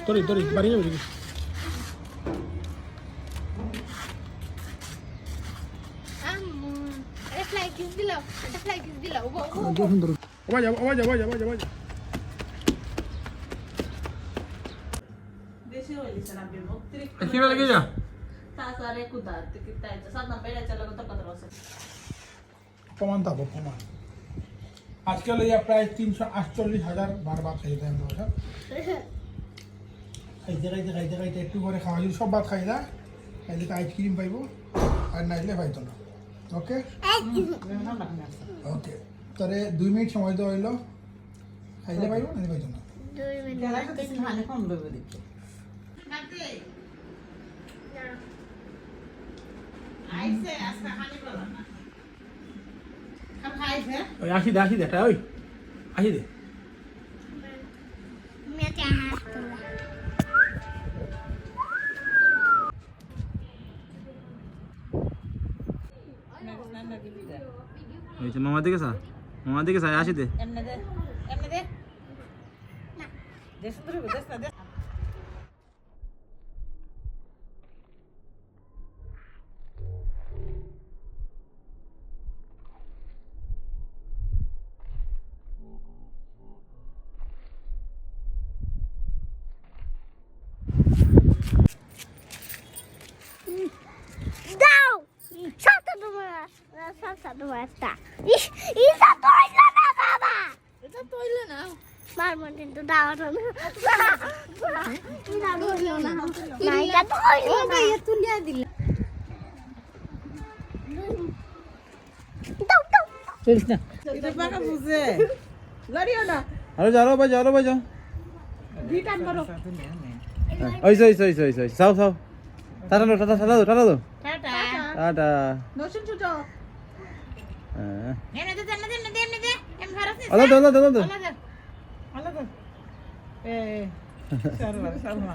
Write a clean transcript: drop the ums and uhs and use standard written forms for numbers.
তোরি তোরি বাড়ি যাবি সুন্দর ওবা যাও ওবা যাও ওবা যাও ওবা যাও বেশি হয়ে গেছে না বিভক্তির কিনা লাগে যা তাসারে কুদা কিতা এটা সাদা বেড়া চালা কত কত আছে প্রমাণ থাকবো প্রমাণ আজকে লইয়া প্রায় 348,000 বার খাই দেন তো খাইতে একটু করে খাওয়া যদি সব ভাত খাই না তাহলে তো আইসক্রিম পাইব আর নাইলে পাইতো না ওকে ওকে তাহলে 2 মিনিট সময় দেওয়া হইলো খাইলে পাইব নাইলে পাইতো না 2 মিনিট গেলা তো মানে কম দেবে দেখো আইছে আজকে খালি বলা না খাইছে ওই আসি দে ওই আসি দে মেতে হাত তোলা এই যে মামা দিকে যা আসি দে এমনে দে না দেশ না দে দাও সাথে তোমার একটা ইসা তোইলা না বাবা এটা তৈলে না মারমন কিন্তু দাও না না এটা তোইলা না তুলিয়া দিল দাও চলিস না এটা পাকা বুঝে লড়িও না আরো যাও ভাই যাও বিটান করো ওই সাও টাটা দাও টাটা টাটা নসুন ছোট হ্যাঁ এমনে দে এম ভারত নি আলো দাও আলাদা এ সরবা